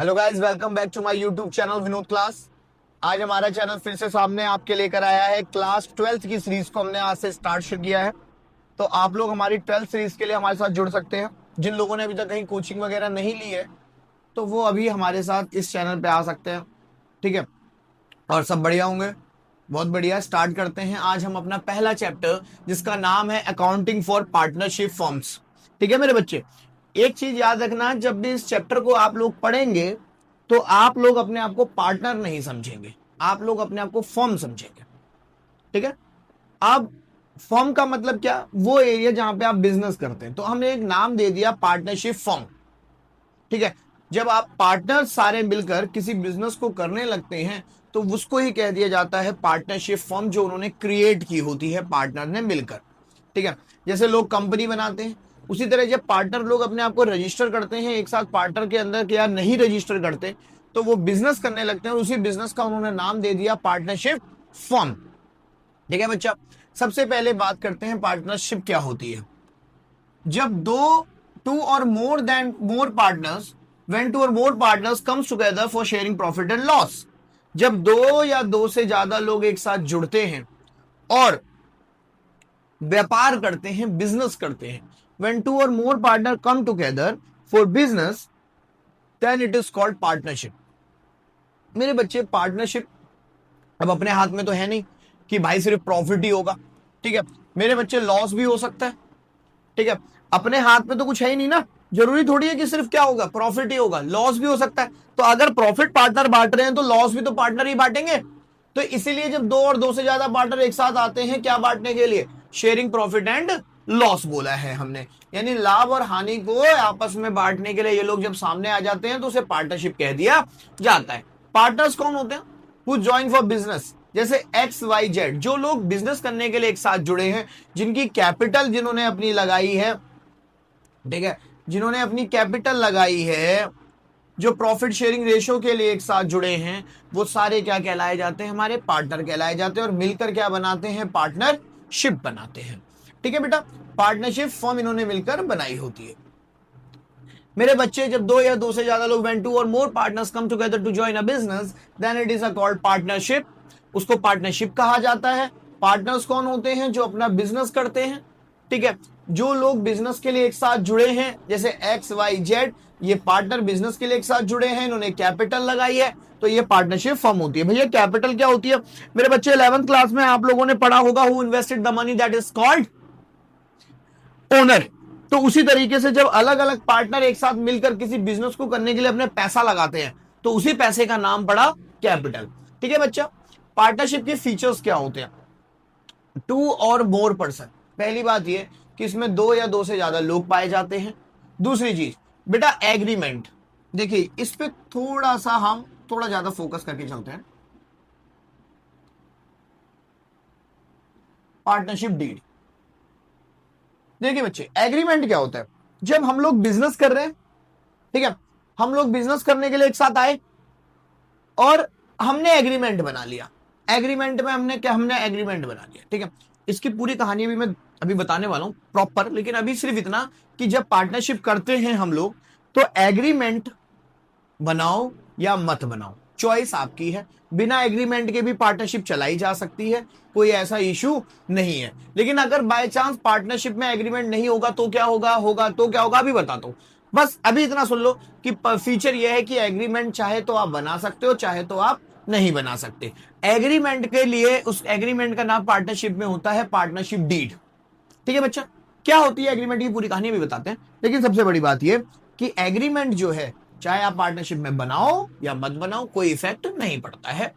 Hello guys, welcome back to my YouTube channel Vinod class. आज हमारा channel फिर से सामने आपके लेकर आया है। क्लास 12th की सीरीज को हमने आज से स्टार्ट किया है। तो आप लोग हमारी 12th सीरीज के लिए हमारे साथ जुड़ सकते हैं। जिन लोगों ने अभी तक कहीं कोचिंग वगैरह नहीं ली है तो वो अभी हमारे साथ इस चैनल पे आ सकते हैं। ठीक है, और सब बढ़िया होंगे। बहुत बढ़िया, स्टार्ट करते हैं आज हम अपना पहला चैप्टर जिसका नाम है अकाउंटिंग फॉर पार्टनरशिप फर्म्स। ठीक है मेरे बच्चे, एक चीज याद रखना, जब भी इस चैप्टर को आप लोग पढ़ेंगे तो आप लोग अपने आप को पार्टनर नहीं समझेंगे, आप लोग अपने आप को फर्म समझेंगे। ठीक है, अब फर्म का मतलब क्या, वो एरिया जहां पे आप बिजनेस करते हैं। तो हमने एक नाम दे दिया पार्टनरशिप फर्म। ठीक है, जब आप पार्टनर सारे मिलकर किसी बिजनेस को करने लगते हैं तो उसको ही कह दिया जाता है पार्टनरशिप फर्म, जो उन्होंने क्रिएट की होती है पार्टनर ने मिलकर। ठीक है, जैसे लोग कंपनी बनाते हैं उसी तरह जब पार्टनर लोग अपने आप को रजिस्टर करते हैं एक साथ पार्टनर के अंदर के, या नहीं रजिस्टर करते तो वो बिजनेस करने लगते हैं और उसी बिजनेस का उन्होंने नाम दे दिया पार्टनरशिप फर्म। ठीक है बच्चा, सबसे पहले बात करते हैं पार्टनरशिप क्या होती है। जब दो to or more partners when two or more partners comes together for sharing profit and loss. जब दो या दो से ज्यादा लोग एक साथ जुड़ते हैं और व्यापार करते हैं, बिजनेस करते हैं, when two or more partner come together for business then it is called partnership. मेरे बच्चे, पार्टनरशिप अब अपने हाथ में तो है नहीं कि भाई सिर्फ प्रॉफिट ही होगा। ठीक है मेरे बच्चे, लॉस भी हो सकता है। ठीक है, अपने हाथ में तो कुछ है ही नहीं ना, जरूरी थोड़ी है कि सिर्फ क्या होगा, प्रॉफिट ही होगा, लॉस भी हो सकता है। तो अगर प्रॉफिट पार्टनर बांट रहे हैं तो लॉस भी तो पार्टनर ही बांटेंगे। तो इसीलिए जब दो और दो से ज्यादा पार्टनर एक साथ आते हैं क्या बांटने के लिए, शेयरिंग प्रॉफिट एंड लॉस बोला है हमने, यानी लाभ और हानि को आपस में बांटने के लिए ये लोग जब सामने आ जाते हैं तो उसे पार्टनरशिप कह दिया जाता है। पार्टनर्स कौन होते हैं, हु जॉइन फॉर बिजनेस, जैसे एक्स वाई जेड, जो लोग बिजनेस करने के लिए एक साथ जुड़े हैं, जिनकी कैपिटल जिन्होंने अपनी लगाई है। ठीक है, जिन्होंने अपनी कैपिटल लगाई है, जो प्रॉफिट शेयरिंग रेशियो के लिए एक साथ जुड़े हैं, वो सारे क्या कहलाए जाते हैं, हमारे पार्टनर कहलाए जाते हैं। और मिलकर क्या बनाते हैं, पार्टनरशिप बनाते हैं। ठीक है बेटा, पार्टनरशिप फर्म इन्होंने मिलकर बनाई होती है। मेरे बच्चे, जब दो या दो से ज्यादा लोग when two or more partners come together to join a business then it is called partnership, उसको पार्टनरशिप कहा जाता है। पार्टनर्स कौन होते हैं, जो अपना बिजनेस करते हैं। ठीक है, जो लोग बिजनेस के लिए एक साथ जुड़े हैं, जैसे एक्स वाई जेड, ये पार्टनर बिजनेस के लिए एक साथ जुड़े हैं, इन्होंने कैपिटल लगाई है, तो ये पार्टनरशिप फर्म होती है। भैया कैपिटल क्या होती है, मेरे बच्चे 11th क्लास में आप लोगों ने पढ़ा होगा, who invested the money that is called owner. तो उसी तरीके से जब अलग अलग पार्टनर एक साथ मिलकर किसी बिजनेस को करने के लिए अपने पैसा लगाते हैं तो उसी पैसे का नाम पड़ा कैपिटल। ठीक है बच्चा, पार्टनरशिप के फीचर्स क्या होते हैं, टू और मोर पर्सन, पहली बात यह कि इसमें दो या दो से ज्यादा लोग पाए जाते हैं। दूसरी चीज बेटा एग्रीमेंट, देखिए इस पे थोड़ा सा हम थोड़ा ज्यादा फोकस करके चलते हैं। पार्टनरशिप डीड, देखिए बच्चे एग्रीमेंट क्या होता है, जब हम लोग बिजनेस कर रहे हैं, ठीक है, हम लोग बिजनेस करने के लिए एक साथ आए और हमने एग्रीमेंट बना लिया। एग्रीमेंट में हमने क्या, हमने एग्रीमेंट बना लिया। ठीक है, इसकी पूरी कहानी भी मैं अभी बताने वाला हूं प्रॉपर, लेकिन अभी सिर्फ इतना कि जब पार्टनरशिप करते हैं हम लोग तो एग्रीमेंट बनाओ या मत बनाओ, चॉइस आपकी है। बिना एग्रीमेंट के भी पार्टनरशिप चलाई जा सकती है, कोई ऐसा इशू नहीं है। लेकिन अगर बाय चांस पार्टनरशिप में एग्रीमेंट नहीं होगा तो क्या होगा, तो क्या होगा अभी बताता हूं। बस अभी इतना सुन लो कि फीचर यह है कि एग्रीमेंट चाहे तो आप बना सकते हो, चाहे तो आप नहीं बना सकते। एग्रीमेंट के लिए उस एग्रीमेंट का नाम पार्टनरशिप में होता है पार्टनरशिप डीड। ठीक है बच्चा, क्या होती है एग्रीमेंट की पूरी कहानी भी बताते हैं, लेकिन सबसे बड़ी बात यह कि एग्रीमेंट जो है चाहे आप पार्टनरशिप में बनाओ या मत बनाओ कोई इफेक्ट नहीं पड़ता है।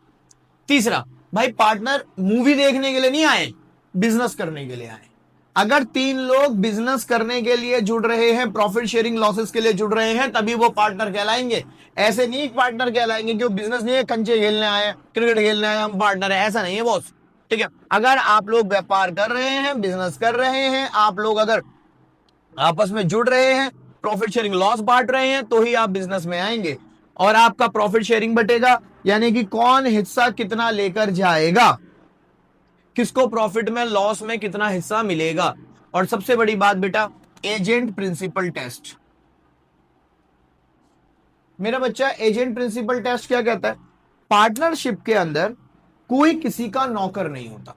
तीसरा, भाई पार्टनर मूवी देखने के लिए नहीं आए, बिजनेस करने के लिए आए। अगर तीन लोग बिजनेस करने के लिए जुड़ रहे हैं, प्रॉफिट शेयरिंग लॉसेस के लिए जुड़ रहे हैं, तभी वो पार्टनर कहलाएंगे। ऐसे नहीं पार्टनर कहलाएंगे कि वो बिजनेस नहीं है, कंचे खेलने आए, क्रिकेट खेलने आए, हम पार्टनर है, ऐसा नहीं है बॉस। ठीक है, अगर आप लोग व्यापार कर रहे हैं, बिजनेस कर रहे हैं, आप लोग अगर आपस में जुड़ रहे हैं, प्रॉफिट शेयरिंग लॉस बांट रहे हैं, तो ही आप बिजनेस में आएंगे और आपका प्रॉफिट शेयरिंग बटेगा, यानी कि कौन हिस्सा कितना लेकर जाएगा, किसको प्रॉफिट में लॉस में कितना हिस्सा मिलेगा। और सबसे बड़ी बात बेटा, एजेंट प्रिंसिपल टेस्ट। मेरा बच्चा एजेंट प्रिंसिपल टेस्ट क्या कहता है? पार्टनरशिप के अंदर कोई किसी का नौकर नहीं होता,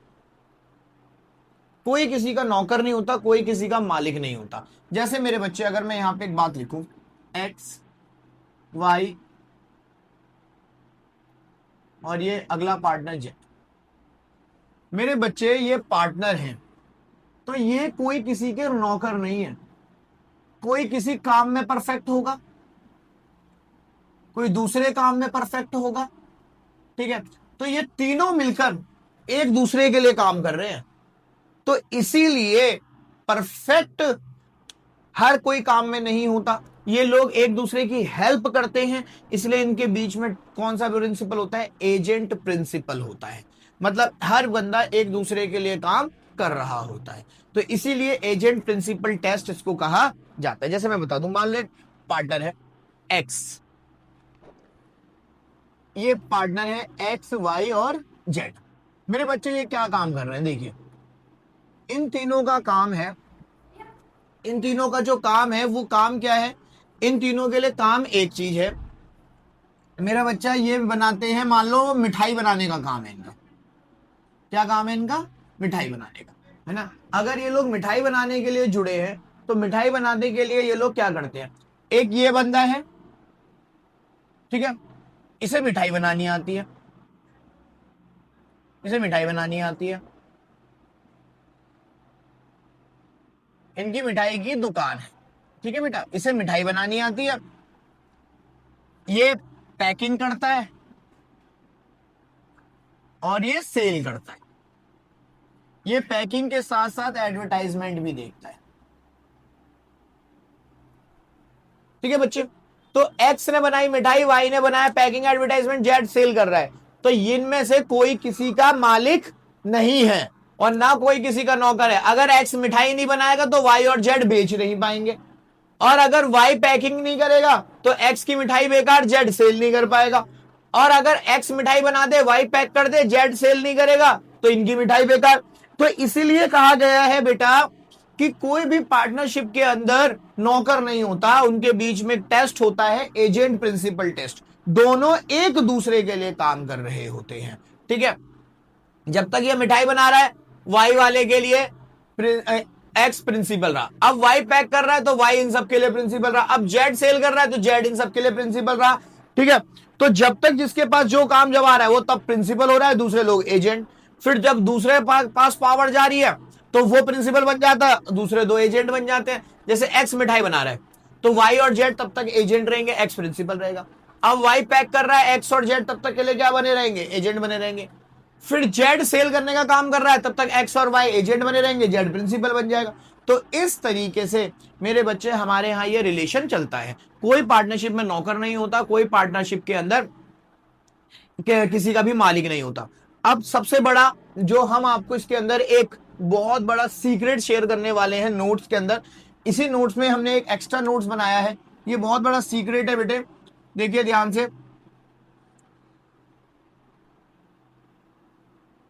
कोई किसी का नौकर नहीं होता, कोई किसी का मालिक नहीं होता। जैसे मेरे बच्चे, अगर मैं यहां पे एक बात लिखूं, एक्स वाई और ये अगला पार्टनर जेड, मेरे बच्चे ये पार्टनर हैं, तो ये कोई किसी के नौकर नहीं है। कोई किसी काम में परफेक्ट होगा, कोई दूसरे काम में परफेक्ट होगा, ठीक है? तो ये तीनों मिलकर एक दूसरे के लिए काम कर रहे हैं, तो इसीलिए परफेक्ट हर कोई काम में नहीं होता। ये लोग एक दूसरे की हेल्प करते हैं, इसलिए इनके बीच में कौन सा प्रिंसिपल होता है? एजेंट प्रिंसिपल होता है। मतलब हर बंदा एक दूसरे के लिए काम कर रहा होता है, तो इसीलिए एजेंट प्रिंसिपल टेस्ट इसको कहा जाता है। जैसे मैं बता दूं, मान ले पार्टनर है एक्स, ये पार्टनर है एक्स वाई और जेड। मेरे बच्चे ये क्या काम कर रहे हैं? देखिए, इन तीनों का काम है, इन तीनों का जो काम है वो काम क्या है? इन तीनों के लिए काम एक चीज है। मेरा बच्चा ये बनाते हैं, मान लो मिठाई बनाने का काम है इनका। क्या काम है इनका? मिठाई बनाने का, है ना? अगर ये लोग मिठाई बनाने के लिए जुड़े हैं, तो मिठाई बनाने के लिए ये लोग क्या करते हैं? एक ये बंदा है, ठीक है, इसे मिठाई बनानी आती है, इसे मिठाई बनानी आती है, इनकी मिठाई की दुकान है, ठीक है बेटा, इसे मिठाई बनानी आती है, ये पैकिंग करता है और ये सेल करता है। ये पैकिंग के साथ साथ एडवर्टाइजमेंट भी देखता है, ठीक है बच्चे? तो एक्स ने बनाई मिठाई, वाई ने बनाया पैकिंग एडवर्टाइजमेंट, जेड सेल कर रहा है, तो इनमें से कोई किसी का मालिक नहीं है और ना कोई किसी का नौकर है। अगर एक्स मिठाई नहीं बनाएगा तो वाई और जेड बेच नहीं पाएंगे, और अगर वाई पैकिंग नहीं करेगा तो एक्स की मिठाई बेकार, जेड सेल नहीं कर पाएगा। और अगर एक्स मिठाई बना दे, वाई पैक कर दे, जेड सेल नहीं करेगा, तो इनकी मिठाई बेकार। तो इसीलिए कहा गया है बेटा कि कोई भी पार्टनरशिप के अंदर नौकर नहीं होता, उनके बीच में टेस्ट होता है एजेंट प्रिंसिपल टेस्ट। दोनों एक दूसरे के लिए काम कर रहे होते हैं, ठीक है? जब तक ये मिठाई बना रहा है, वाई वाले के लिए एक्स प्रिंसिपल रहा। अब वाई पैक कर रहा है तो वाई इन सब के लिए प्रिंसिपल रहा। अब जेड सेल कर रहा है तो जेड इन सब के लिए प्रिंसिपल रहा, ठीक है? तो जब तक जिसके पास जो काम जब आ रहा है वो तब प्रिंसिपल हो रहा है, दूसरे लोग एजेंट। फिर जब दूसरे पास पावर जा रही है तो वो प्रिंसिपल बन जाता है, दूसरे दो एजेंट बन जाते हैं। जैसे एक्स मिठाई बना रहा है तो वाई और जेड तब तक एजेंट रहेंगे, एक्स प्रिंसिपल रहेगा। अब वाई पैक कर रहा है, एक्स और जेड तब तक के लिए क्या बने रहेंगे? एजेंट बने रहेंगे। फिर जेड सेल करने का काम कर रहा है, तब तक एक्स और वाई एजेंट बने रहेंगे, जेड प्रिंसिपल बन जाएगा। तो इस तरीके से मेरे बच्चे हमारे यहां ये रिलेशन चलता है। कोई पार्टनरशिप में नौकर नहीं होता, कोई पार्टनरशिप के अंदर किसी का भी मालिक नहीं होता। अब सबसे बड़ा जो हम आपको इसके अंदर एक बहुत बड़ा सीक्रेट शेयर करने वाले हैं नोट्स के अंदर, इसी नोट्स में हमने एक एक्स्ट्रा नोट्स बनाया है। ये बहुत बड़ा सीक्रेट है बेटे, देखिए ध्यान से।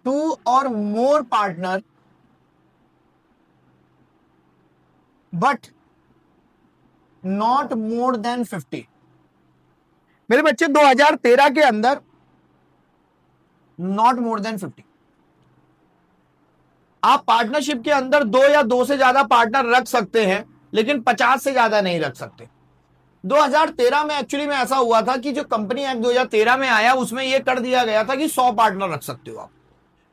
Two or more partner but not more than 50। मेरे बच्चे 2013 के अंदर नॉट मोर देन 50। आप पार्टनरशिप के अंदर दो या दो से ज्यादा पार्टनर रख सकते हैं, लेकिन 50 से ज्यादा नहीं रख सकते। 2013 में एक्चुअली में ऐसा हुआ था कि जो कंपनी एक्ट 2013 में आया उसमें यह कर दिया गया था कि 100 पार्टनर रख सकते हो आप।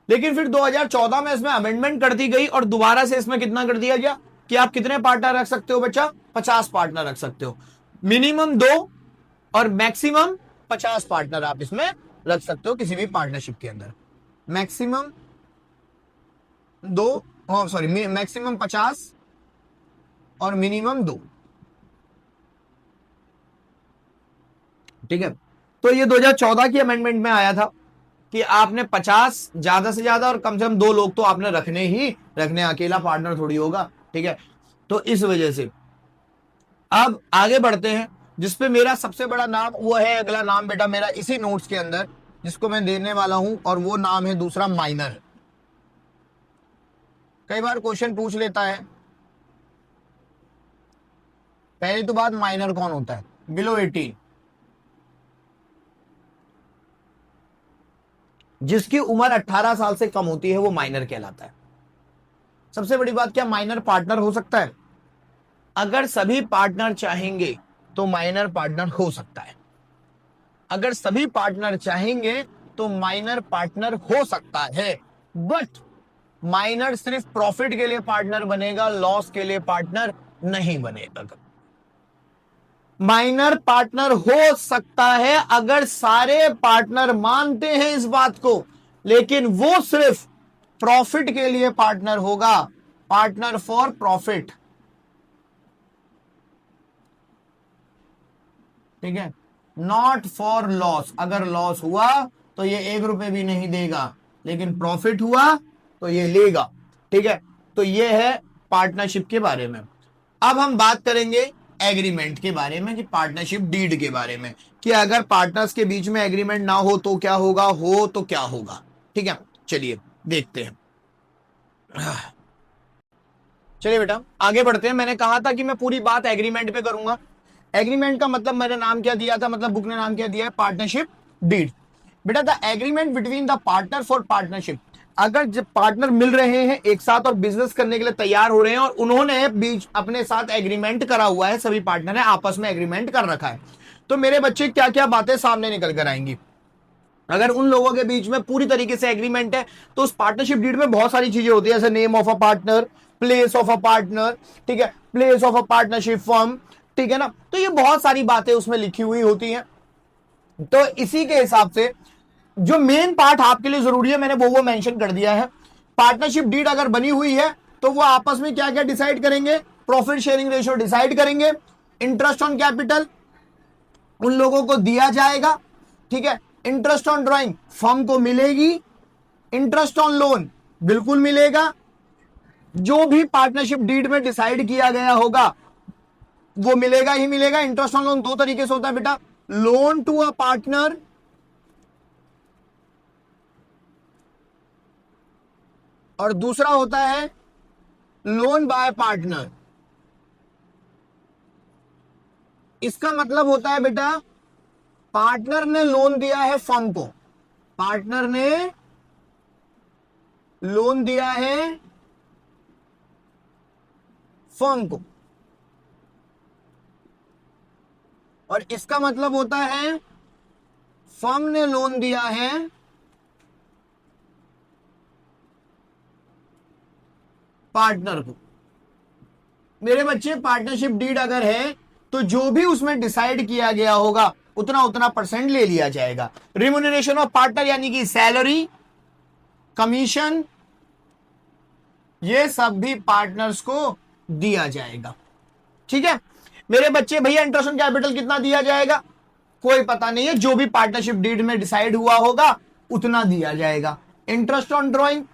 लेकिन फिर 2014 में इसमें अमेंडमेंट कर दी गई और दोबारा से इसमें कितना कर दिया गया कि आप कितने पार्टनर रख सकते हो बच्चा? 50 पार्टनर रख सकते हो। मिनिमम 2 और मैक्सिमम 50 पार्टनर आप इसमें रख सकते हो किसी भी पार्टनरशिप के अंदर। मैक्सिमम 2, सॉरी मैक्सिमम 50 और मिनिमम 2, ठीक है? तो ये 2014 की अमेंडमेंट में आया था कि आपने 50 ज्यादा से ज्यादा और कम से कम 2 लोग तो आपने रखने ही रखने, अकेला पार्टनर थोड़ी होगा, ठीक है? तो इस वजह से अब आगे बढ़ते हैं, जिसपे मेरा सबसे बड़ा नाम वो है, अगला नाम बेटा मेरा इसी नोट्स के अंदर जिसको मैं देने वाला हूं, और वो नाम है दूसरा माइनर। कई बार क्वेश्चन पूछ लेता है, पहली तो बात माइनर कौन होता है? बिलो 18। जिसकी उम्र 18 साल से कम होती है वो माइनर कहलाता है। सबसे बड़ी बात, क्या माइनर पार्टनर हो सकता है? अगर सभी पार्टनर चाहेंगे तो माइनर पार्टनर हो सकता है। अगर सभी पार्टनर चाहेंगे तो माइनर पार्टनर हो सकता है, बट माइनर सिर्फ प्रॉफिट के लिए पार्टनर बनेगा, लॉस के लिए पार्टनर नहीं बनेगा। माइनर पार्टनर हो सकता है अगर सारे पार्टनर मानते हैं इस बात को, लेकिन वो सिर्फ प्रॉफिट के लिए पार्टनर होगा, पार्टनर फॉर प्रॉफिट। ठीक है, नॉट फॉर लॉस। अगर लॉस हुआ तो ये 1 रुपए भी नहीं देगा, लेकिन प्रॉफिट हुआ तो ये लेगा। ठीक है, तो ये है पार्टनरशिप के बारे में। अब हम बात करेंगे एग्रीमेंट के बारे में, कि पार्टनरशिप डीड के बारे में, कि अगर पार्टनर्स के बीच में एग्रीमेंट ना हो तो क्या होगा, हो तो क्या होगा। ठीक है, चलिए देखते हैं। चलिए बेटा आगे बढ़ते हैं। मैंने कहा था कि मैं पूरी बात एग्रीमेंट पे करूंगा। एग्रीमेंट का मतलब मैंने नाम क्या दिया था, मतलब बुक ने नाम क्या दिया है, पार्टनरशिप डीड। बेटा the agreement between the partner for partnership, अगर जब पार्टनर मिल रहे हैं एक साथ और बिजनेस करने के लिए तैयार हो रहे हैं और उन्होंने बीच अपने साथ एग्रीमेंट करा हुआ है, सभी पार्टनर ने आपस में एग्रीमेंट कर रखा है, तो मेरे बच्चे क्या क्या बातें सामने निकल कर आएंगी। अगर उन लोगों के बीच में पूरी तरीके से एग्रीमेंट है तो उस पार्टनरशिप डीड में बहुत सारी चीजें होती है, जैसे name of a partner, place of a partner, ठीक है, place of a partnership firm, ठीक है ना। तो ये बहुत सारी बातें उसमें लिखी हुई होती हैं। तो इसी के हिसाब से जो मेन पार्ट आपके लिए जरूरी है मैंने वो मेंशन कर दिया है। पार्टनरशिप डीड अगर बनी हुई है तो वो आपस में क्या क्या डिसाइड करेंगे, प्रॉफिट शेयरिंग रेशियो डिसाइड करेंगे, इंटरेस्ट ऑन कैपिटल उन लोगों को दिया जाएगा, ठीक है, इंटरेस्ट ऑन ड्राइंग फर्म को मिलेगी, इंटरेस्ट ऑन लोन बिल्कुल मिलेगा। जो भी पार्टनरशिप डीड में डिसाइड किया गया होगा वो मिलेगा ही मिलेगा। इंटरेस्ट ऑन लोन दो तरीके से होता है बेटा, लोन टू अ पार्टनर और दूसरा होता है लोन बाय पार्टनर। इसका मतलब होता है बेटा पार्टनर ने लोन दिया है फर्म को, पार्टनर ने लोन दिया है फर्म को, और इसका मतलब होता है फर्म ने लोन दिया है पार्टनर को। मेरे बच्चे पार्टनरशिप डीड अगर है तो जो भी उसमें डिसाइड किया गया होगा उतना उतना परसेंट ले लिया जाएगा। रिम्यूनरेशन ऑफ पार्टनर यानी कि सैलरी, कमीशन, ये सब भी पार्टनर्स को दिया जाएगा। ठीक है मेरे बच्चे, भैया इंटरेस्ट ऑन कैपिटल कितना दिया जाएगा कोई पता नहीं है, जो भी पार्टनरशिप डीड में डिसाइड हुआ होगा उतना दिया जाएगा। इंटरेस्ट ऑन ड्राइंग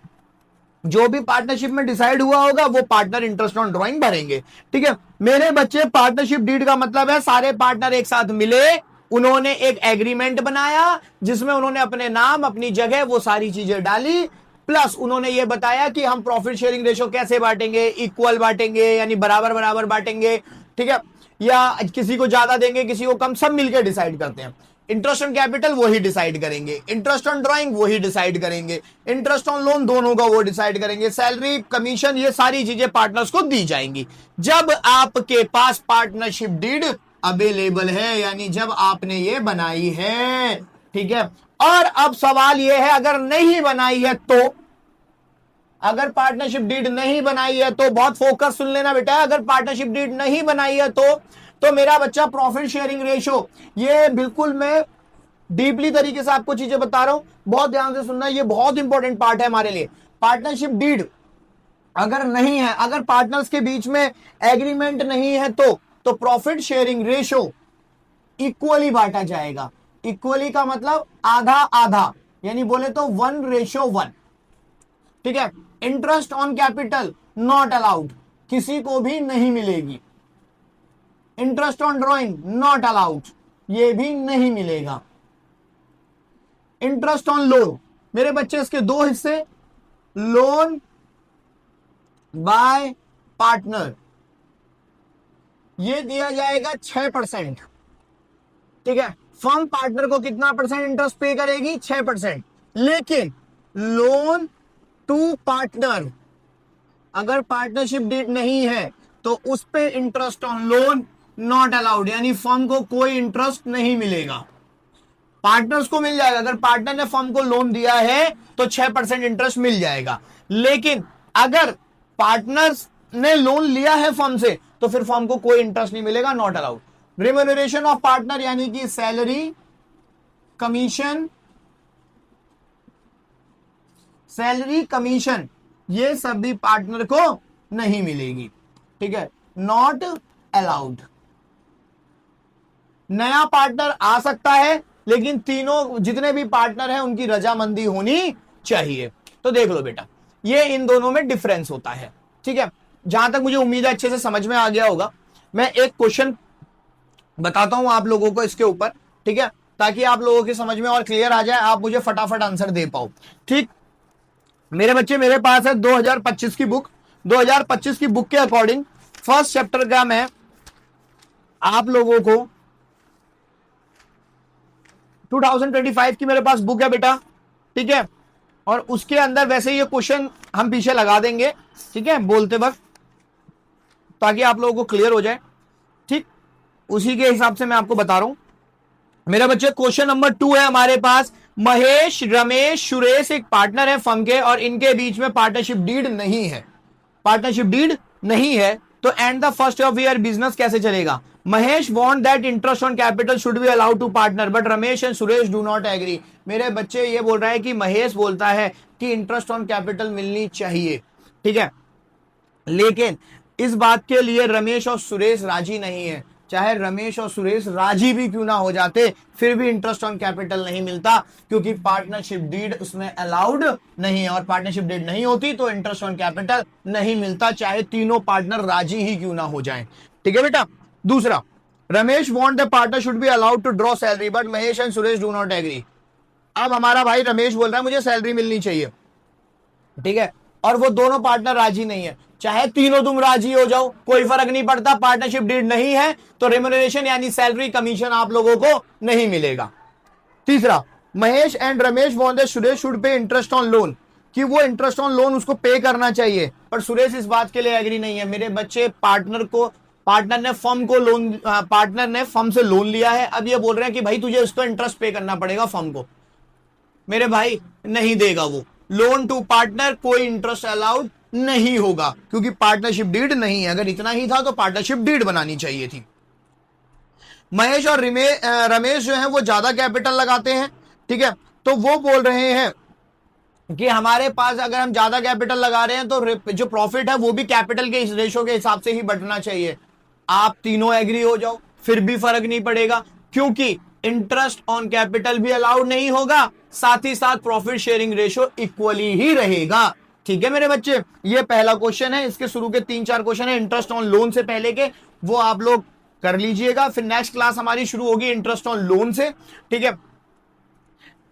जो भी पार्टनरशिप में डिसाइड हुआ होगा वो पार्टनर इंटरेस्ट ऑन ड्राइंग भरेंगे। ठीक है मेरे बच्चे, पार्टनरशिप डीड का मतलब है सारे पार्टनर एक साथ मिले, उन्होंने एक एग्रीमेंट बनाया जिसमें उन्होंने अपने नाम, अपनी जगह, वो सारी चीजें डाली, प्लस उन्होंने ये बताया कि हम प्रॉफिट शेयरिंग रेशो कैसे बांटेंगे, इक्वल बांटेंगे यानी बराबर बराबर बांटेंगे, ठीक है, या किसी को ज्यादा देंगे किसी को कम, सब मिलकर डिसाइड करते हैं। इंटरेस्ट ऑन कैपिटल वही डिसाइड करेंगे, इंटरेस्ट ऑन ड्राइंग वही डिसाइड करेंगे, इंटरेस्ट ऑन लोन दोनों का वो डिसाइड करेंगे, सैलरी, कमीशन, ये सारी चीजें पार्टनर्स को दी जाएंगी जब आपके पास पार्टनरशिप डीड अवेलेबल है, यानी जब आपने ये बनाई है। ठीक है, और अब सवाल ये है अगर नहीं बनाई है तो, अगर पार्टनरशिप डीड नहीं बनाई है तो, बहुत फोकस सुन लेना बेटा, अगर पार्टनरशिप डीड नहीं बनाई है तो मेरा बच्चा प्रॉफिट शेयरिंग रेशो, ये बिल्कुल मैं डीपली तरीके से आपको चीजें बता रहा हूं, बहुत ध्यान से सुनना, ये बहुत इंपॉर्टेंट पार्ट है हमारे लिए। पार्टनरशिप डीड अगर नहीं है, अगर पार्टनर्स के बीच में एग्रीमेंट नहीं है तो प्रॉफिट शेयरिंग रेशो इक्वली बांटा जाएगा। इक्वली का मतलब आधा आधा, यानी बोले तो 1:1। ठीक है, interest on capital not allowed, किसी को भी नहीं मिलेगी। Interest on drawing not allowed, ये भी नहीं मिलेगा। इंटरेस्ट ऑन लोन, मेरे बच्चे इसके दो हिस्से, लोन बाय पार्टनर, ये दिया जाएगा 6%। ठीक है, फर्म पार्टनर को कितना परसेंट इंटरेस्ट पे करेगी, 6%। लेकिन लोन टू पार्टनर, अगर पार्टनरशिप डीड नहीं है तो उस पे interest on loan not allowed, यानी फर्म को कोई इंटरेस्ट नहीं मिलेगा। पार्टनर्स को मिल जाएगा, अगर पार्टनर ने फर्म को लोन दिया है तो 6% इंटरेस्ट मिल जाएगा, लेकिन अगर पार्टनर्स ने लोन लिया है फर्म से तो फिर फर्म को कोई इंटरेस्ट नहीं मिलेगा, not allowed. Remuneration of partner यानी कि सैलरी, कमीशन, सैलरी कमीशन, ये सब भी पार्टनर को नहीं मिलेगी, ठीक है, नॉट अलाउड। नया पार्टनर आ सकता है लेकिन तीनों जितने भी पार्टनर हैं उनकी रजामंदी होनी चाहिए। तो देख लो बेटा, ये इन दोनों में डिफरेंस होता है, ठीक है। जहां तक मुझे उम्मीद है अच्छे से समझ में आ गया होगा। मैं एक क्वेश्चन बताता हूं आप लोगों को इसके ऊपर, ठीक है, ताकि आप लोगों की समझ में और क्लियर आ जाए, आप मुझे फटाफट आंसर दे पाओ, ठीक। मेरे बच्चे, मेरे पास है 2025 की बुक। 2025 की बुक के अकॉर्डिंग फर्स्ट चैप्टर का मैं आप लोगों को 2025 की मेरे पास बुक है बेटा, ठीक है, और उसके अंदर वैसे ये क्वेश्चन हम पीछे लगा देंगे, ठीक है, बोलते वक्त, ताकि आप लोगों को क्लियर हो जाए, ठीक। उसी के हिसाब से मैं आपको बता रहा हूं मेरे बच्चे। क्वेश्चन नंबर 2 है हमारे पास, महेश, रमेश, सुरेश एक पार्टनर है फर्म के और इनके बीच में पार्टनरशिप डीड नहीं है। पार्टनरशिप डीड नहीं है तो end the first of year business कैसे चलेगा? Mahesh want that interest on capital should be allowed to partner but Ramesh and Suresh do not agree. मेरे बच्चे ये बोल रहा है कि महेश बोलता है कि इंटरेस्ट ऑन कैपिटल मिलनी चाहिए, ठीक है, लेकिन इस बात के लिए रमेश और सुरेश राजी नहीं है। चाहे रमेश और सुरेश राजी भी क्यों ना हो जाते फिर भी इंटरेस्ट ऑन कैपिटल नहीं मिलता, क्योंकि पार्टनरशिप डीड उसमें अलाउड नहीं है, और पार्टनरशिप डीड नहीं होती तो इंटरेस्ट ऑन कैपिटल नहीं मिलता, चाहे तीनों पार्टनर राजी ही क्यों ना हो जाएं, ठीक है बेटा। दूसरा, Ramesh want the partner should be allowed to draw salary but Mahesh and Suresh do not agree. अब हमारा भाई रमेश बोल रहा है मुझे सैलरी मिलनी चाहिए, ठीक है, और वो दोनों पार्टनर राजी नहीं है। चाहे तीनों तुम राजी हो जाओ कोई फर्क नहीं पड़ता, पार्टनरशिप डीड नहीं है तो रेम्यूनरेशन यानी सैलरी कमीशन आप लोगों को नहीं मिलेगा। तीसरा, Mahesh and Ramesh want that Suresh should pay interest on loan, कि वो इंटरेस्ट ऑन लोन उसको पे करना चाहिए, पर सुरेश इस बात के लिए एग्री नहीं है। मेरे बच्चे, पार्टनर ने फर्म से लोन लिया है, अब ये बोल रहे हैं कि भाई तुझे उसको इंटरेस्ट पे करना पड़ेगा फर्म को। मेरे भाई नहीं देगा वो, लोन टू पार्टनर कोई इंटरेस्ट अलाउड नहीं होगा, क्योंकि पार्टनरशिप डीड नहीं है। अगर इतना ही था तो पार्टनरशिप डीड बनानी चाहिए थी। महेश और रमेश जो है वो ज्यादा कैपिटल लगाते हैं, ठीक है, तो वो बोल रहे हैं कि हमारे पास अगर हम ज्यादा कैपिटल लगा रहे हैं तो जो प्रॉफिट है वो भी कैपिटल के इस रेशो के हिसाब से ही बढ़ना चाहिए। आप तीनों एग्री हो जाओ फिर भी फर्क नहीं पड़ेगा, क्योंकि इंटरेस्ट ऑन कैपिटल भी अलाउड नहीं होगा, साथ ही साथ प्रॉफिट शेयरिंग रेशो इक्वली ही रहेगा, ठीक है मेरे बच्चे। ये पहला क्वेश्चन है, इसके शुरू के 3-4 क्वेश्चन है इंटरेस्ट ऑन लोन से पहले के, वो आप लोग कर लीजिएगा। फिर नेक्स्ट क्लास हमारी शुरू होगी इंटरेस्ट ऑन लोन से, ठीक है।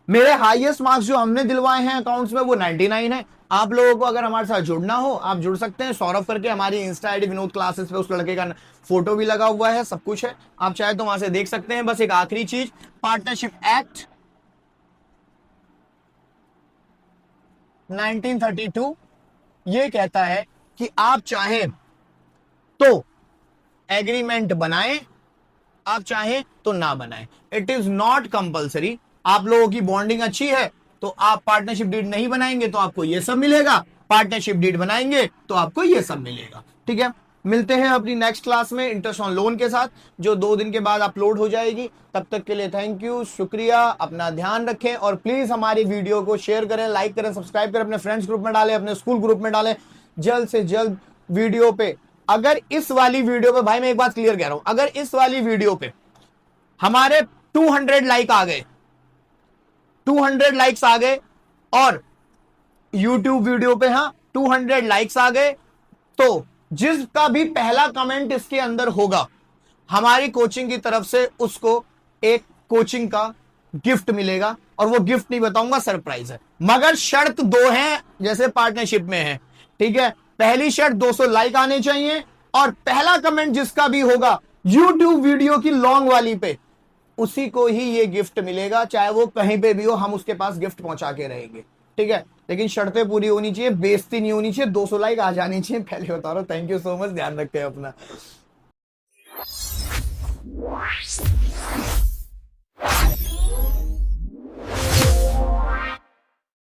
मेरे हाईएस्ट मार्क्स जो हमने दिलवाए हैं अकाउंट्स में वो 99 है। आप लोगों को अगर हमारे साथ जुड़ना हो आप जुड़ सकते हैं, सौरभ करके हमारी इंस्टा आईडी विनोद क्लासेस पे उस लड़के का फोटो भी लगा हुआ है, सब कुछ है, आप चाहे तो वहां से देख सकते हैं। बस एक आखिरी चीज, पार्टनरशिप एक्ट 1932 ये कहता है कि आप चाहें तो एग्रीमेंट बनाएं, आप चाहें तो ना बनाएं, इट इज नॉट कंपल्सरी। आप लोगों की बॉन्डिंग अच्छी है तो आप पार्टनरशिप डीड नहीं बनाएंगे तो आपको ये सब मिलेगा, पार्टनरशिप डीड बनाएंगे तो आपको ये सब मिलेगा, ठीक है। मिलते हैं अपनी नेक्स्ट क्लास में इंटरेस्ट ऑन लोन के साथ, जो 2 दिन के बाद अपलोड हो जाएगी। तब तक के लिए थैंक यू, शुक्रिया, अपना ध्यान रखें और प्लीज हमारी वीडियो को शेयर करें, लाइक करें, सब्सक्राइब करें, अपने फ्रेंड्स ग्रुप में डालें, अपने स्कूल ग्रुप में डालें। जल्द से जल्द वीडियो पे, अगर इस वाली वीडियो पे, भाई मैं एक बात क्लियर कह रहा हूं, अगर इस वाली वीडियो पे हमारे 200 लाइक आ गए, 200 लाइक्स आ गए और YouTube वीडियो पे 200 लाइक्स आ गए, तो जिसका भी पहला कमेंट इसके अंदर होगा हमारी कोचिंग की तरफ से उसको एक कोचिंग का गिफ्ट मिलेगा, और वो गिफ्ट नहीं बताऊंगा, सरप्राइज है। मगर शर्त 2 है जैसे पार्टनरशिप में है, ठीक है। पहली शर्त 200 लाइक आने चाहिए और पहला कमेंट जिसका भी होगा YouTube वीडियो की लॉन्ग वाली पे उसी को ही ये गिफ्ट मिलेगा, चाहे वो कहीं पे भी हो, हम उसके पास गिफ्ट पहुंचा के रहेंगे, ठीक है। लेकिन शर्तें पूरी होनी चाहिए, बेइज्जती नहीं होनी चाहिए, 200 लाइक आ जानी चाहिए, पहले बता रहा हूँ। थैंक यू सो मच, ध्यान रखते हैं अपना।